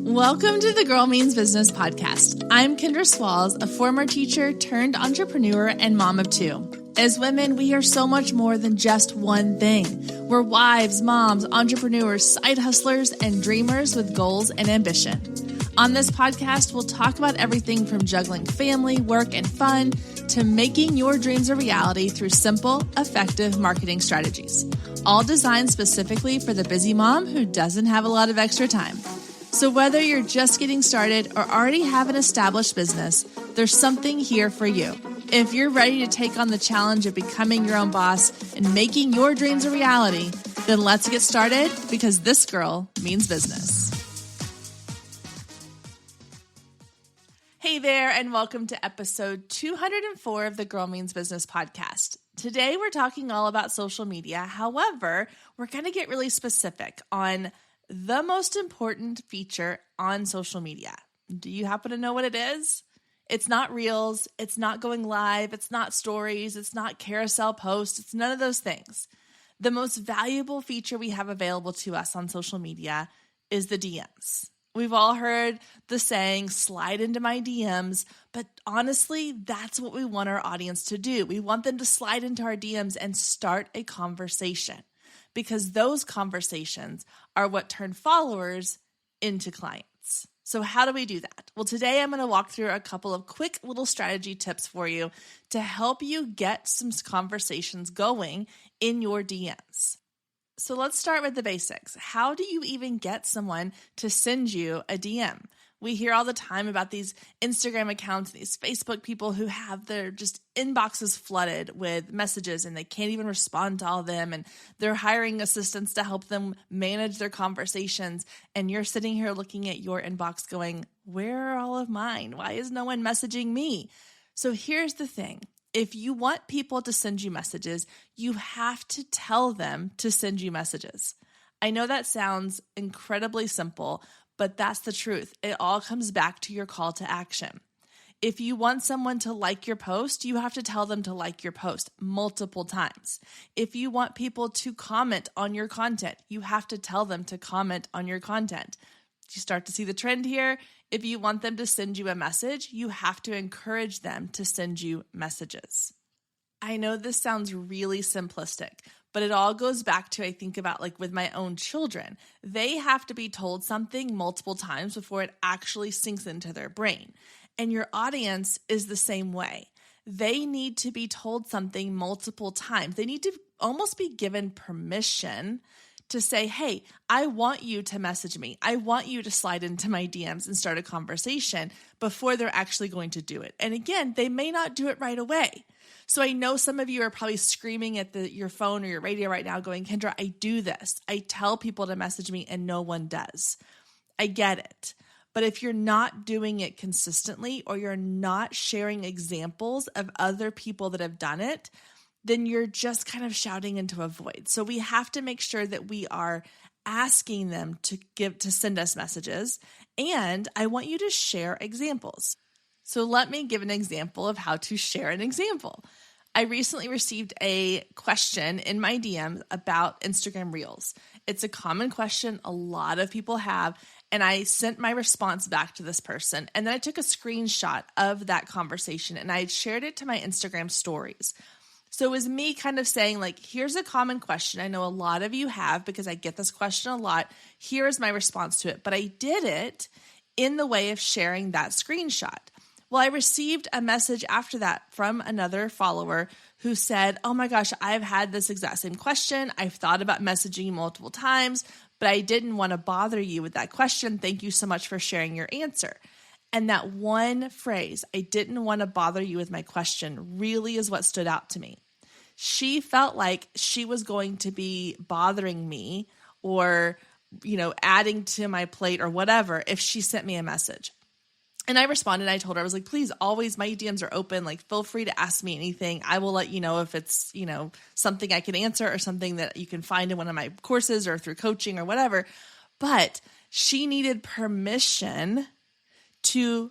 Welcome to the Girl Means Business podcast. I'm Kendra Swalls, a former teacher turned entrepreneur and mom of two. As women, we are so much more than just one thing. We're wives, moms, entrepreneurs, side hustlers, and dreamers with goals and ambition. On this podcast, we'll talk about everything from juggling family, work, and fun to making your dreams a reality through simple, effective marketing strategies, all designed specifically for the busy mom who doesn't have a lot of extra time. So whether you're just getting started or already have an established business, there's something here for you. If you're ready to take on the challenge of becoming your own boss and making your dreams a reality, then let's get started because this girl means business. Hey there, and welcome to episode 204 of the Girl Means Business podcast. Today, we're talking all about social media. However, we're going to get really specific on the most important feature on social media. Do you happen to know what it is? It's not Reels, it's not going live, it's not stories, it's not carousel posts, it's none of those things. The most valuable feature we have available to us on social media is the DMs. We've all heard the saying, slide into my DMs, but honestly, that's what we want our audience to do. We want them to slide into our DMs and start a conversation, because those conversations are what turn followers into clients. So how do we do that? Well, today I'm going to walk through a couple of quick little strategy tips for you to help you get some conversations going in your DMs. So let's start with the basics. How do you even get someone to send you a DM? We hear all the time about these Instagram accounts, these Facebook people who have their just inboxes flooded with messages and they can't even respond to all of them. And they're hiring assistants to help them manage their conversations. And you're sitting here looking at your inbox going, where are all of mine? Why is no one messaging me? So here's the thing. If you want people to send you messages, you have to tell them to send you messages. I know that sounds incredibly simple, but that's the truth. It all comes back to your call to action. If you want someone to like your post, you have to tell them to like your post multiple times. If you want people to comment on your content, you have to tell them to comment on your content. You start to see the trend here. If you want them to send you a message, you have to encourage them to send you messages. I know this sounds really simplistic, but it all goes back to, I think about like with my own children. They have to be told something multiple times before it actually sinks into their brain. And your audience is the same way. They need to be told something multiple times. They need to almost be given permission to say, hey, I want you to message me. I want you to slide into my DMs and start a conversation before they're actually going to do it. And again, they may not do it right away. So I know some of you are probably screaming at your phone or your radio right now going, Kendra, I do this. I tell people to message me and no one does. I get it. But if you're not doing it consistently or you're not sharing examples of other people that have done it, then you're just kind of shouting into a void. So we have to make sure that we are asking them to send us messages. And I want you to share examples. So let me give an example of how to share an example. I recently received a question in my DMs about Instagram Reels. It's a common question a lot of people have, and I sent my response back to this person. And then I took a screenshot of that conversation and I shared it to my Instagram stories. So it was me kind of saying like, here's a common question I know a lot of you have because I get this question a lot. Here is my response to it. But I did it in the way of sharing that screenshot. Well, I received a message after that from another follower who said, oh my gosh, I've had this exact same question. I've thought about messaging you multiple times, but I didn't want to bother you with that question. Thank you so much for sharing your answer. And that one phrase, I didn't want to bother you with my question, really is what stood out to me. She felt like she was going to be bothering me or, adding to my plate or whatever if she sent me a message. And I responded, I told her, I was like, please, always, my DMs are open. Like, feel free to ask me anything. I will let you know if it's, something I can answer or something that you can find in one of my courses or through coaching or whatever. But she needed permission to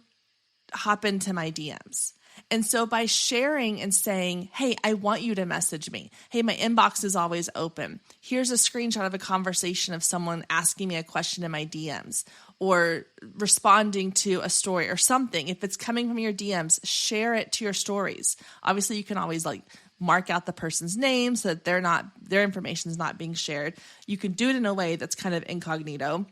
hop into my DMs. And so by sharing and saying, hey, I want you to message me. Hey, my inbox is always open. Here's a screenshot of a conversation of someone asking me a question in my DMs or responding to a story or something. If it's coming from your DMs, share it to your stories. Obviously, you can always mark out the person's name so that their information is not being shared. You can do it in a way that's kind of incognito,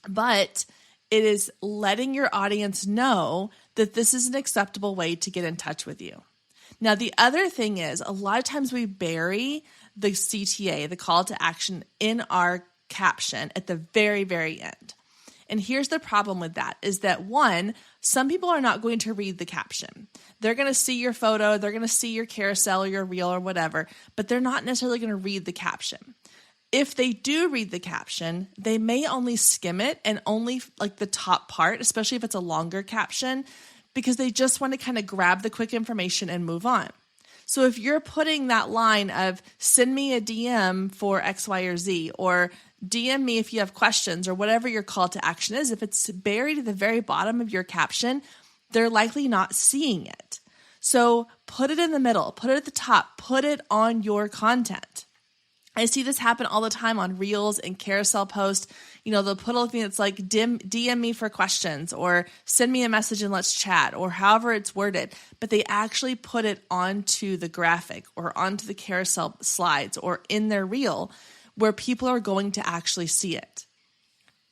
but it is letting your audience know that this is an acceptable way to get in touch with you. Now, the other thing is a lot of times we bury the CTA, the call to action, in our caption at the very, very end. And here's the problem with that is that one, some people are not going to read the caption. They're going to see your photo, they're going to see your carousel or your reel or whatever, but they're not necessarily going to read the caption. If they do read the caption, they may only skim it and only the top part, especially if it's a longer caption, because they just want to kind of grab the quick information and move on. So if you're putting that line of send me a DM for X, Y, or Z, or DM me if you have questions, or whatever your call to action is, if it's buried at the very bottom of your caption, they're likely not seeing it. So put it in the middle, put it at the top, put it on your content. I see this happen all the time on reels and carousel posts. They'll put a thing that's like DM me for questions or send me a message and let's chat or however it's worded, but they actually put it onto the graphic or onto the carousel slides or in their reel where people are going to actually see it.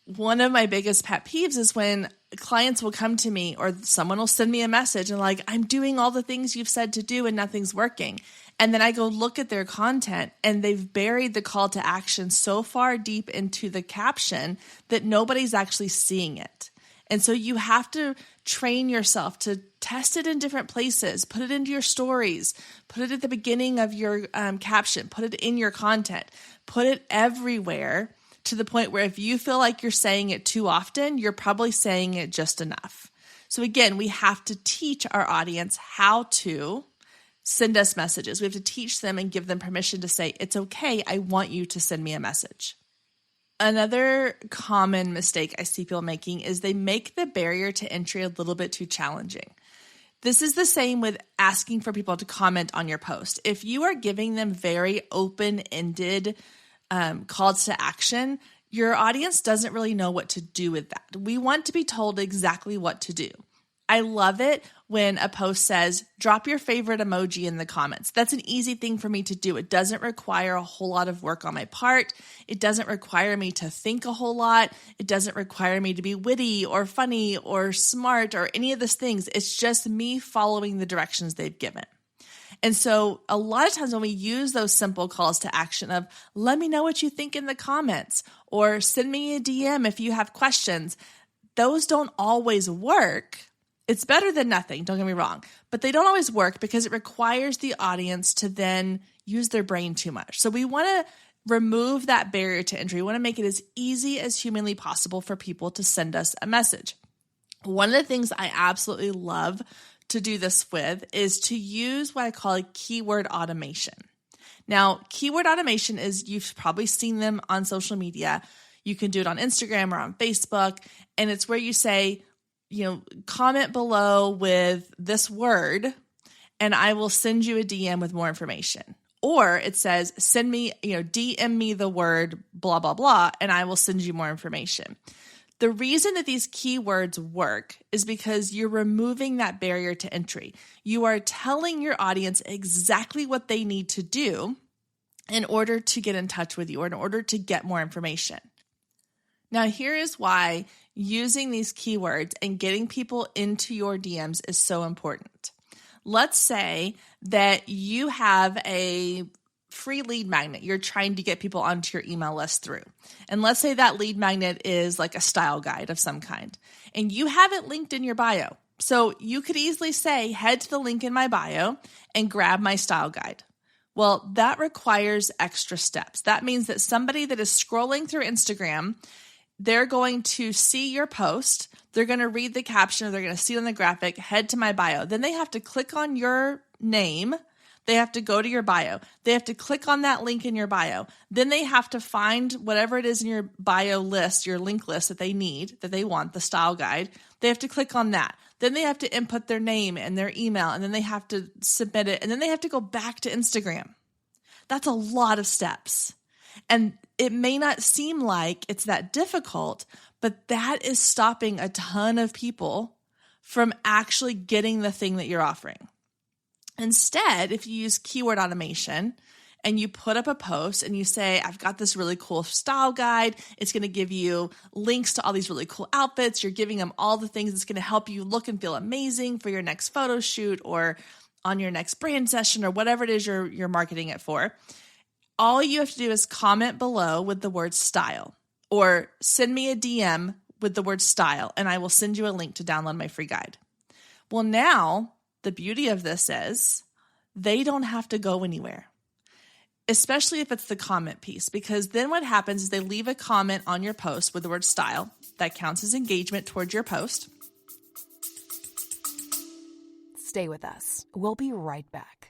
One of my biggest pet peeves is when clients will come to me or someone will send me a message and I'm doing all the things you've said to do and nothing's working. And then I go look at their content and they've buried the call to action so far deep into the caption that nobody's actually seeing it. And so you have to train yourself to test it in different places, put it into your stories, put it at the beginning of your caption, put it in your content, put it everywhere to the point where if you feel like you're saying it too often, you're probably saying it just enough. So again, we have to teach our audience how to send us messages. We have to teach them and give them permission to say, it's okay, I want you to send me a message. Another common mistake I see people making is they make the barrier to entry a little bit too challenging. This is the same with asking for people to comment on your post. If you are giving them very open-ended calls to action, your audience doesn't really know what to do with that. We want to be told exactly what to do. I love it when a post says, drop your favorite emoji in the comments. That's an easy thing for me to do. It doesn't require a whole lot of work on my part. It doesn't require me to think a whole lot. It doesn't require me to be witty or funny or smart or any of those things. It's just me following the directions they've given. And so a lot of times when we use those simple calls to action of let me know what you think in the comments or send me a DM if you have questions, those don't always work. It's better than nothing, don't get me wrong, but they don't always work because it requires the audience to then use their brain too much. So we want to remove that barrier to entry. We want to make it as easy as humanly possible for people to send us a message. One of the things I absolutely love to do this with is to use what I call a keyword automation. Now, keyword automation is, you've probably seen them on social media. You can do it on Instagram or on Facebook, and it's where you say, comment below with this word and I will send you a DM with more information. Or it says, send me, DM me the word blah, blah, blah, and I will send you more information. The reason that these keywords work is because you're removing that barrier to entry. You are telling your audience exactly what they need to do in order to get in touch with you or in order to get more information. Now, here is why using these keywords and getting people into your DMs is so important. Let's say that you have a free lead magnet you're trying to get people onto your email list through. And let's say that lead magnet is like a style guide of some kind, and you have it linked in your bio. So you could easily say, head to the link in my bio and grab my style guide. Well, that requires extra steps. That means that somebody that is scrolling through Instagram, they're going to see your post, they're going to read the caption, or they're going to see it on the graphic, head to my bio. Then they have to click on your name, they have to go to your bio, they have to click on that link in your bio, then they have to find whatever it is in your bio list, your link list that they need, that they want, the style guide, they have to click on that. Then they have to input their name and their email, and then they have to submit it, and then they have to go back to Instagram. That's a lot of steps. And it may not seem like it's that difficult, but that is stopping a ton of people from actually getting the thing that you're offering. Instead, if you use keyword automation and you put up a post and you say, I've got this really cool style guide, it's going to give you links to all these really cool outfits. You're giving them all the things that's going to help you look and feel amazing for your next photo shoot or on your next brand session or whatever it is you're marketing it for. All you have to do is comment below with the word style or send me a DM with the word style, and I will send you a link to download my free guide. Well, now the beauty of this is they don't have to go anywhere, especially if it's the comment piece, because then what happens is they leave a comment on your post with the word style. That counts as engagement towards your post. Stay with us. We'll be right back.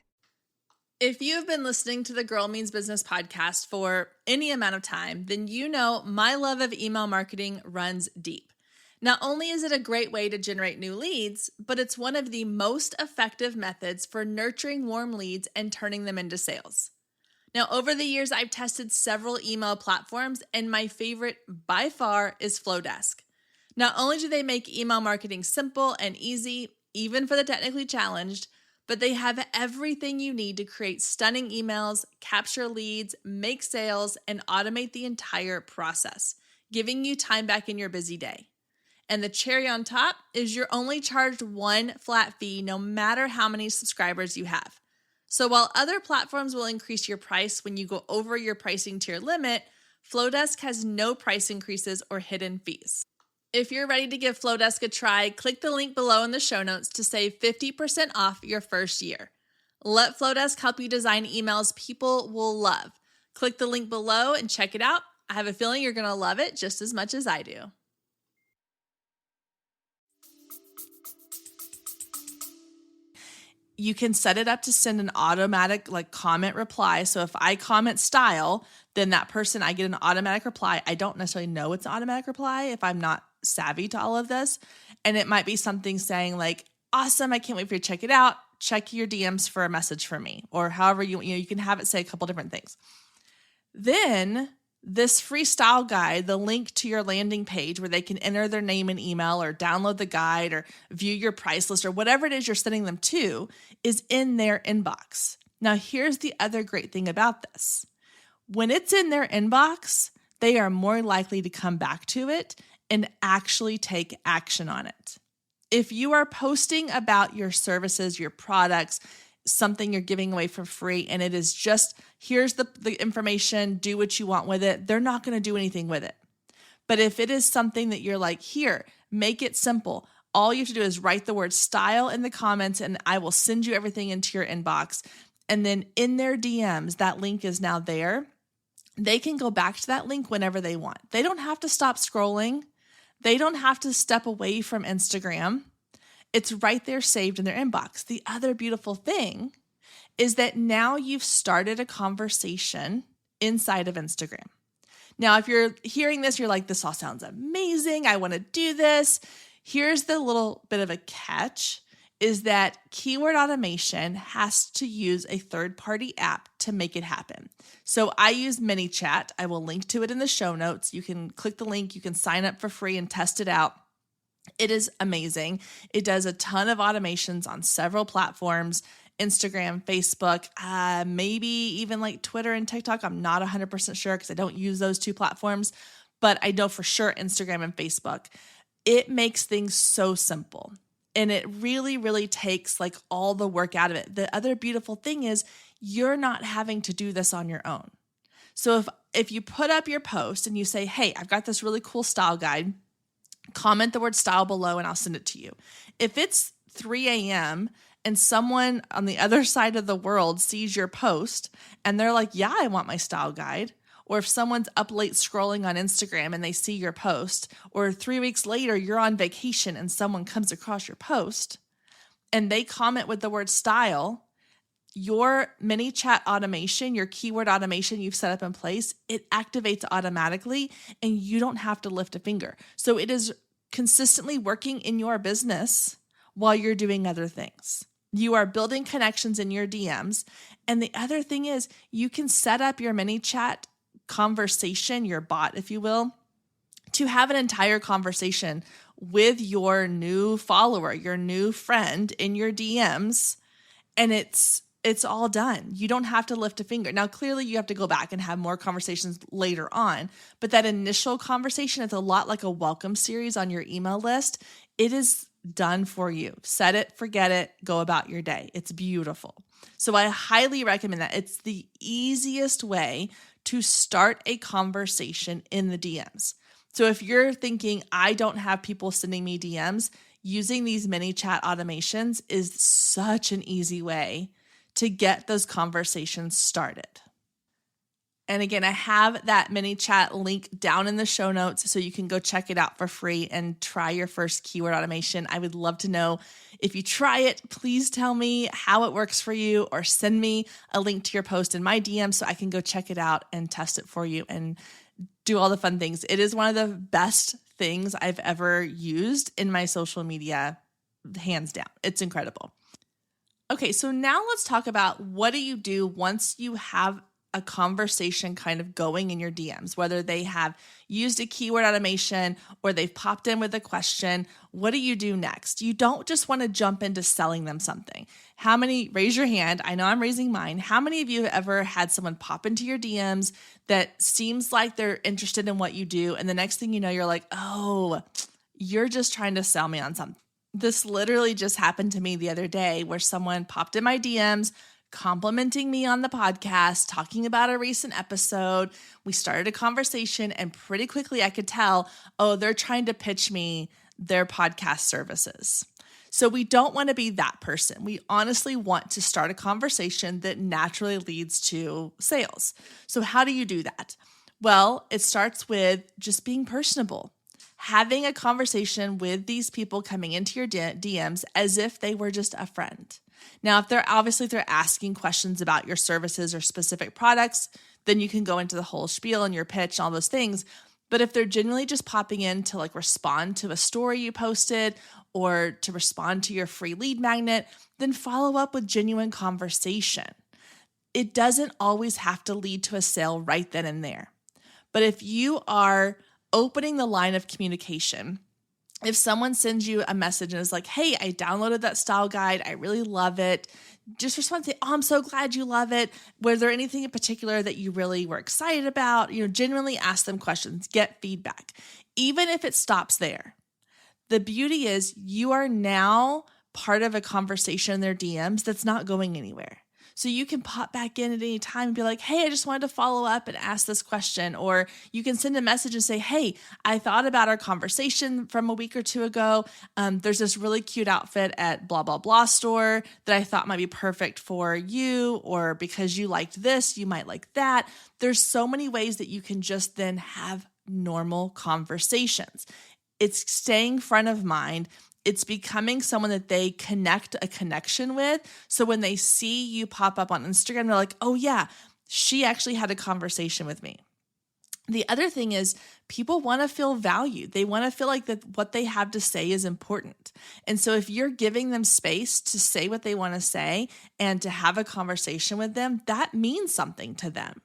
If you've been listening to the Girl Means Business podcast for any amount of time, then you know my love of email marketing runs deep. Not only is it a great way to generate new leads, but it's one of the most effective methods for nurturing warm leads and turning them into sales. Now, over the years, I've tested several email platforms, and my favorite by far is Flowdesk. Not only do they make email marketing simple and easy, even for the technically challenged, but they have everything you need to create stunning emails, capture leads, make sales, and automate the entire process, giving you time back in your busy day. And the cherry on top is you're only charged one flat fee no matter how many subscribers you have. So while other platforms will increase your price when you go over your pricing tier limit, Flowdesk has no price increases or hidden fees. If you're ready to give Flowdesk a try, click the link below in the show notes to save 50% off your first year. Let Flowdesk help you design emails people will love. Click the link below and check it out. I have a feeling you're going to love it just as much as I do. You can set it up to send an automatic comment reply. So if I comment style, then that person, I get an automatic reply. I don't necessarily know it's an automatic reply if I'm not savvy to all of this. And it might be something saying like, awesome, I can't wait for you to check it out. Check your DMs for a message from me, or however you can have it say a couple different things. Then this free style guide, the link to your landing page where they can enter their name and email or download the guide or view your price list or whatever it is you're sending them to, is in their inbox. Now, here's the other great thing about this. When it's in their inbox, they are more likely to come back to it and actually take action on it. If you are posting about your services, your products, something you're giving away for free, and it is just, here's the information, do what you want with it, they're not going to do anything with it. But if it is something that you're like, here, make it simple. All you have to do is write the word style in the comments, and I will send you everything into your inbox. And then in their DMs, that link is now there. They can go back to that link whenever they want. They don't have to stop scrolling. They don't have to step away from Instagram. It's right there saved in their inbox. The other beautiful thing is that now you've started a conversation inside of Instagram. Now, if you're hearing this, you're like, this all sounds amazing. I want to do this. Here's the little bit of a catch, is that keyword automation has to use a third-party app to make it happen. So I use ManyChat. I will link to it in the show notes. You can click the link. You can sign up for free and test it out. It is amazing. It does a ton of automations on several platforms, Instagram, Facebook, maybe even like Twitter and TikTok. I'm not 100% sure because I don't use those two platforms, but I know for sure Instagram and Facebook. It makes things so simple. And it really, really takes like all the work out of it. The other beautiful thing is you're not having to do this on your own. So if you put up your post and you say, hey, I've got this really cool style guide, comment the word style below and I'll send it to you. If it's 3 a.m. and someone on the other side of the world sees your post and they're like, yeah, I want my style guide. Or if someone's up late scrolling on Instagram and they see your post, or 3 weeks later, you're on vacation and someone comes across your post and they comment with the word style, your ManyChat automation, your keyword automation you've set up in place, it activates automatically and you don't have to lift a finger. So it is consistently working in your business while you're doing other things. You are building connections in your DMs. And the other thing is you can set up your mini chat conversation, your bot, if you will, to have an entire conversation with your new follower, your new friend in your DMs. And it's all done. You don't have to lift a finger. Now, clearly you have to go back and have more conversations later on, but that initial conversation is a lot like a welcome series on your email list. It is done for you. Set it, forget it, go about your day. It's beautiful. So I highly recommend that. It's the easiest way to start a conversation in the DMs. So if you're thinking, I don't have people sending me DMs, using these mini chat automations is such an easy way to get those conversations started. And again, I have that mini chat link down in the show notes so you can go check it out for free and try your first keyword automation. I would love to know if you try it, please tell me how it works for you or send me a link to your post in my DM so I can go check it out and test it for you and do all the fun things. It is one of the best things I've ever used in my social media, hands down. It's incredible. Okay, so now let's talk about what do you do once you have a conversation kind of going in your DMs, whether they have used a keyword automation or they've popped in with a question. What do you do next? You don't just want to jump into selling them something. Raise your hand. I know I'm raising mine. How many of you have ever had someone pop into your DMs that seems like they're interested in what you do, and the next thing you know, you're like, oh, you're just trying to sell me on something? This literally just happened to me the other day where someone popped in my DMs, complimenting me on the podcast, talking about a recent episode. We started a conversation and pretty quickly I could tell, oh, they're trying to pitch me their podcast services. So we don't want to be that person. We honestly want to start a conversation that naturally leads to sales. So how do you do that? Well, it starts with just being personable. Having a conversation with these people coming into your DMs as if they were just a friend. Now, if they're asking questions about your services or specific products, then you can go into the whole spiel and your pitch and all those things. But if they're genuinely just popping in to respond to a story you posted or to respond to your free lead magnet, then follow up with genuine conversation. It doesn't always have to lead to a sale right then and there. But if you are opening the line of communication, if someone sends you a message and is like, hey, I downloaded that style guide, I really love it, just respond and say, oh, I'm so glad you love it. Was there anything in particular that you really were excited about? Genuinely ask them questions, get feedback, even if it stops there. The beauty is you are now part of a conversation in their DMs that's not going anywhere. So you can pop back in at any time and be like, hey, I just wanted to follow up and ask this question. Or you can send a message and say, hey, I thought about our conversation from a week or two ago. There's this really cute outfit at blah, blah, blah store that I thought might be perfect for you. Or because you liked this, you might like that. There's so many ways that you can just then have normal conversations. It's staying front of mind. It's becoming someone that they connect a connection with. So when they see you pop up on Instagram, they're like, oh yeah, she actually had a conversation with me. The other thing is people want to feel valued. They want to feel like that what they have to say is important. And so if you're giving them space to say what they want to say and to have a conversation with them, that means something to them.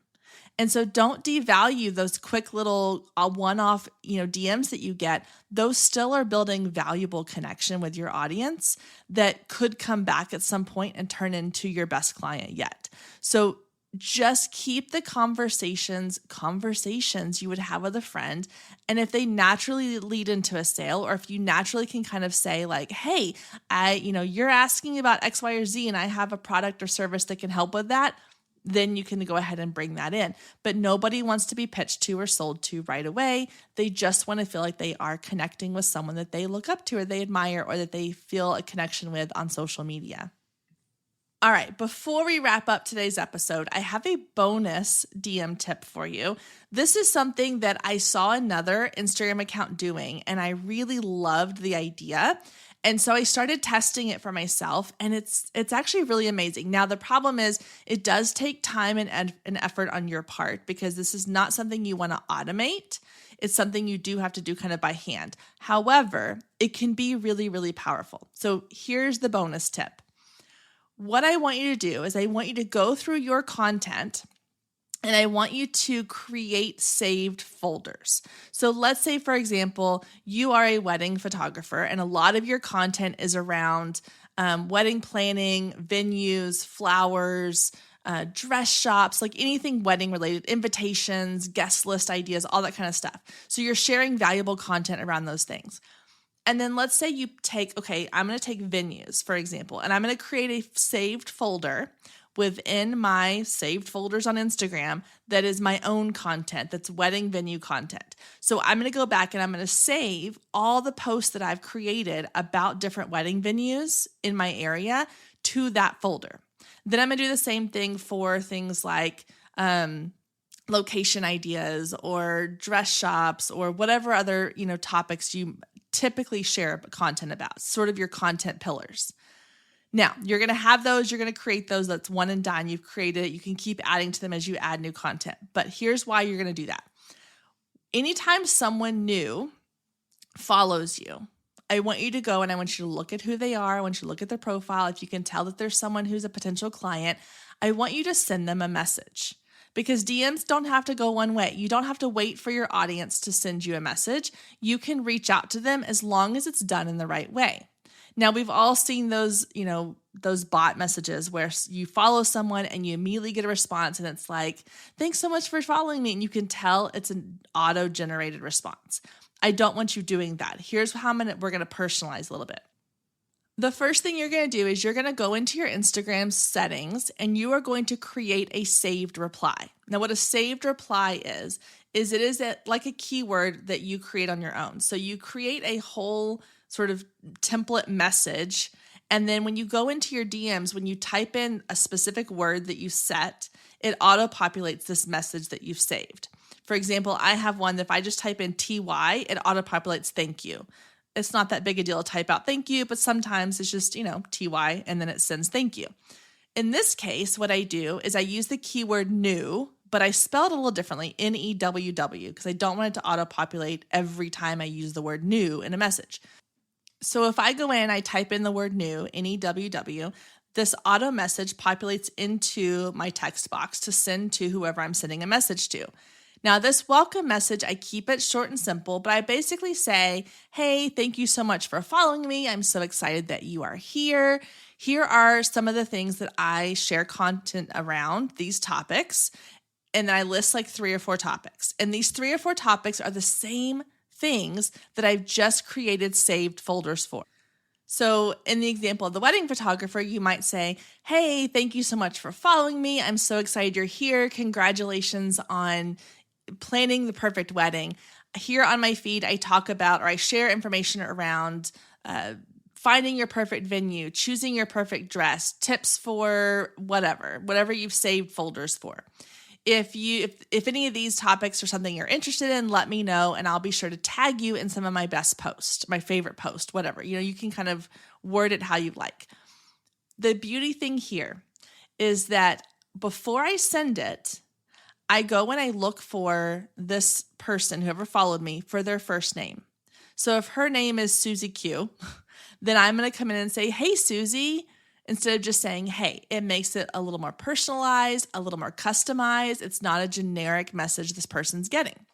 And so don't devalue those quick little one-off, DMs that you get. Those still are building valuable connection with your audience that could come back at some point and turn into your best client yet. So just keep the conversations you would have with a friend. And if they naturally lead into a sale, or if you naturally can kind of say like, hey, you're asking about X, Y, or Z, and I have a product or service that can help with that, then you can go ahead and bring that in. But nobody wants to be pitched to or sold to right away. They just want to feel like they are connecting with someone that they look up to or they admire or that they feel a connection with on social media. All right, before we wrap up today's episode, I have a bonus DM tip for you. This is something that I saw another Instagram account doing, and I really loved the idea. And so I started testing it for myself, and it's actually really amazing. Now, the problem is it does take time and effort on your part, because this is not something you want to automate. It's something you do have to do kind of by hand. However, it can be really, really powerful. So here's the bonus tip. What I want you to do is I want you to go through your content, and I want you to create saved folders. So let's say, for example, you are a wedding photographer and a lot of your content is around wedding planning, venues, flowers, dress shops, like anything wedding related, invitations, guest list ideas, all that kind of stuff. So you're sharing valuable content around those things. And then let's say you I'm going to take venues, for example, and I'm going to create a saved folder within my saved folders on Instagram that is my own content, that's wedding venue content. So I'm going to go back and I'm going to save all the posts that I've created about different wedding venues in my area to that folder. Then I'm going to do the same thing for things like location ideas or dress shops or whatever other, topics you typically share content about, sort of your content pillars. Now, you're going to have those, you're going to create those. That's one and done. You've created it. You can keep adding to them as you add new content. But here's why you're going to do that. Anytime someone new follows you, I want you to go and I want you to look at who they are. I want you to look at their profile. If you can tell that there's someone who's a potential client, I want you to send them a message. Because DMs don't have to go one way. You don't have to wait for your audience to send you a message. You can reach out to them as long as it's done in the right way. Now, we've all seen those bot messages where you follow someone and you immediately get a response and it's like, thanks so much for following me. And you can tell it's an auto-generated response. I don't want you doing that. Here's how we're going to personalize a little bit. The first thing you're going to do is you're going to go into your Instagram settings and you are going to create a saved reply. Now, what a saved reply is it is like a keyword that you create on your own. So you create a whole sort of template message. And then when you go into your DMs, when you type in a specific word that you set, it auto-populates this message that you've saved. For example, I have one that if I just type in TY, it auto-populates thank you. It's not that big a deal to type out thank you, but sometimes it's just, TY, and then it sends thank you. In this case, what I do is I use the keyword new, but I spell it a little differently, NEWW, because I don't want it to auto-populate every time I use the word new in a message. So if I go in, I type in the word new, NEWW, this auto message populates into my text box to send to whoever I'm sending a message to. Now, this welcome message, I keep it short and simple, but I basically say, hey, thank you so much for following me. I'm so excited that you are here. Here are some of the things that I share content around these topics. And then I list like 3 or 4 topics. And these 3 or 4 topics are the same things that I've just created saved folders for. So in the example of the wedding photographer, you might say, hey, thank you so much for following me. I'm so excited you're here. Congratulations on planning the perfect wedding. Here on my feed, I talk about, or I share information around finding your perfect venue, choosing your perfect dress, tips for whatever you've saved folders for. If any of these topics are something you're interested in, let me know and I'll be sure to tag you in some of my best posts, my favorite post, whatever. You can kind of word it how you like. The beauty thing here is that before I send it, I go and I look for this person, whoever followed me, for their first name. So if her name is Susie Q, then I'm going to come in and say, hey, Susie, instead of just saying, hey. It makes it a little more personalized, a little more customized. It's not a generic message this person's getting.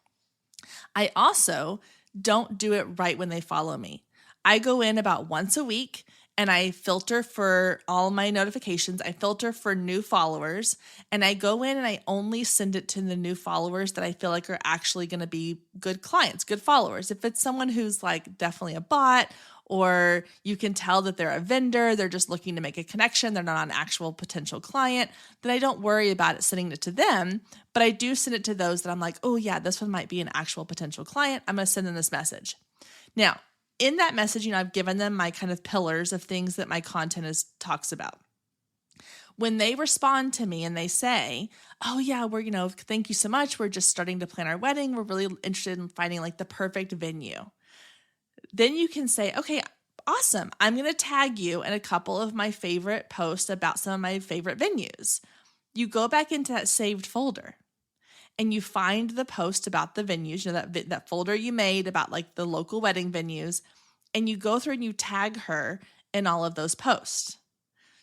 I also don't do it right when they follow me. I go in about once a week and I filter for all my notifications. I filter for new followers and I go in and I only send it to the new followers that I feel like are actually going to be good clients, good followers. If it's someone who's like definitely a bot, or you can tell that they're a vendor, they're just looking to make a connection, they're not an actual potential client, then I don't worry about it sending it to them, but I do send it to those that I'm like, oh yeah, this one might be an actual potential client. I'm going to send them this message. Now, in that message, I've given them my kind of pillars of things that my content talks about. When they respond to me and they say, oh yeah, we're, thank you so much. We're just starting to plan our wedding. We're really interested in finding like the perfect venue. Then you can say, okay, Awesome. I'm going to tag you in a couple of my favorite posts about some of my favorite venues. You go back into that saved folder and you find the post about the venues, that folder you made about like the local wedding venues, and you go through and you tag her in all of those posts.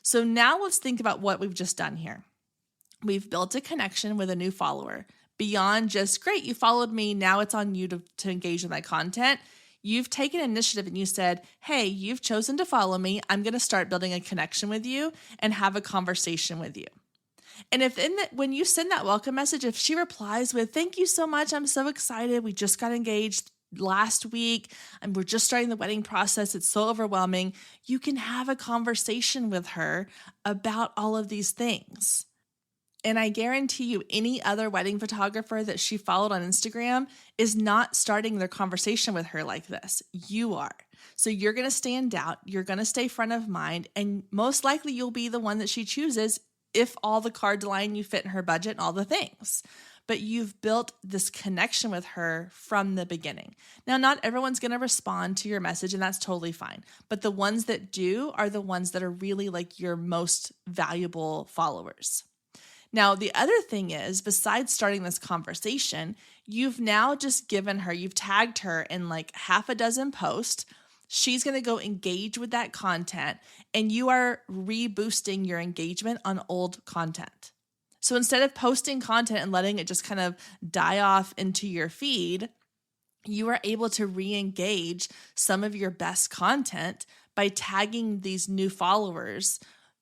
So now let's think about what we've just done here. We've built a connection with a new follower beyond just, great, you followed me, now it's on you to engage with my content. You've taken initiative and you said, hey, you've chosen to follow me. I'm going to start building a connection with you and have a conversation with you. And when you send that welcome message, if she replies with, thank you so much, I'm so excited, we just got engaged last week and we're just starting the wedding process, it's so overwhelming, you can have a conversation with her about all of these things. And I guarantee you, any other wedding photographer that she followed on Instagram is not starting their conversation with her like this. You are. So you're going to stand out, you're going to stay front of mind, and most likely you'll be the one that she chooses if all the cards align, you fit in her budget and all the things. But you've built this connection with her from the beginning. Now, not everyone's going to respond to your message, and that's totally fine. But the ones that do are the ones that are really like your most valuable followers. Now, the other thing is, besides starting this conversation, you've now just you've tagged her in like half a dozen posts. She's going to go engage with that content, and you are reboosting your engagement on old content. So instead of posting content and letting it just kind of die off into your feed, you are able to re-engage some of your best content by tagging these new followers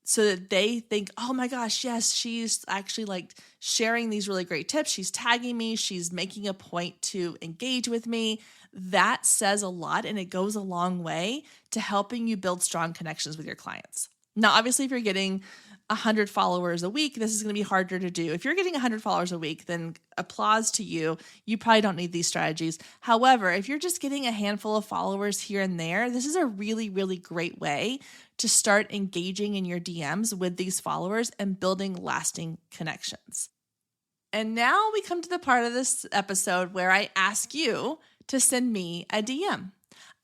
so that they think, oh my gosh, yes, she's actually like sharing these really great tips. She's tagging me. She's making a point to engage with me. That says a lot, and it goes a long way to helping you build strong connections with your clients. Now, obviously, if you're getting 100 followers a week, this is going to be harder to do. If you're getting 100 followers a week, then applause to you. You probably don't need these strategies. However, if you're just getting a handful of followers here and there, this is a really, really great way to start engaging in your DMs with these followers and building lasting connections. And now we come to the part of this episode where I ask you to send me a DM.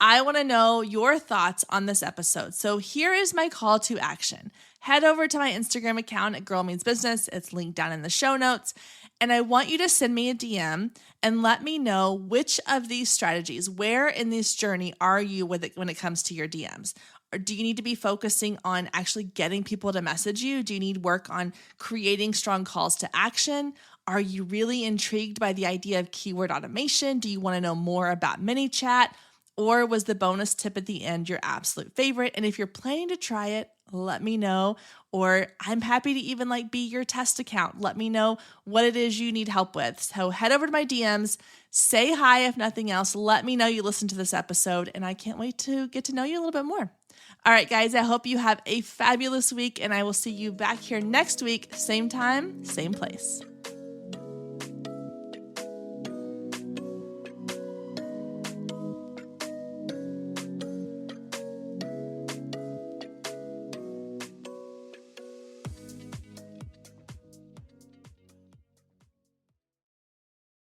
I want to know your thoughts on this episode. So here is my call to action. Head over to my Instagram account at Girl Means Business. It's linked down in the show notes. And I want you to send me a DM and let me know which of these strategies, where in this journey are you with it when it comes to your DMs? Or do you need to be focusing on actually getting people to message you? Do you need work on creating strong calls to action? Are you really intrigued by the idea of keyword automation? Do you want to know more about ManyChat? Or was the bonus tip at the end your absolute favorite? And if you're planning to try it, let me know. Or I'm happy to even be your test account. Let me know what it is you need help with. So head over to my DMs, say hi if nothing else. Let me know you listened to this episode, and I can't wait to get to know you a little bit more. All right, guys, I hope you have a fabulous week, and I will see you back here next week, same time, same place.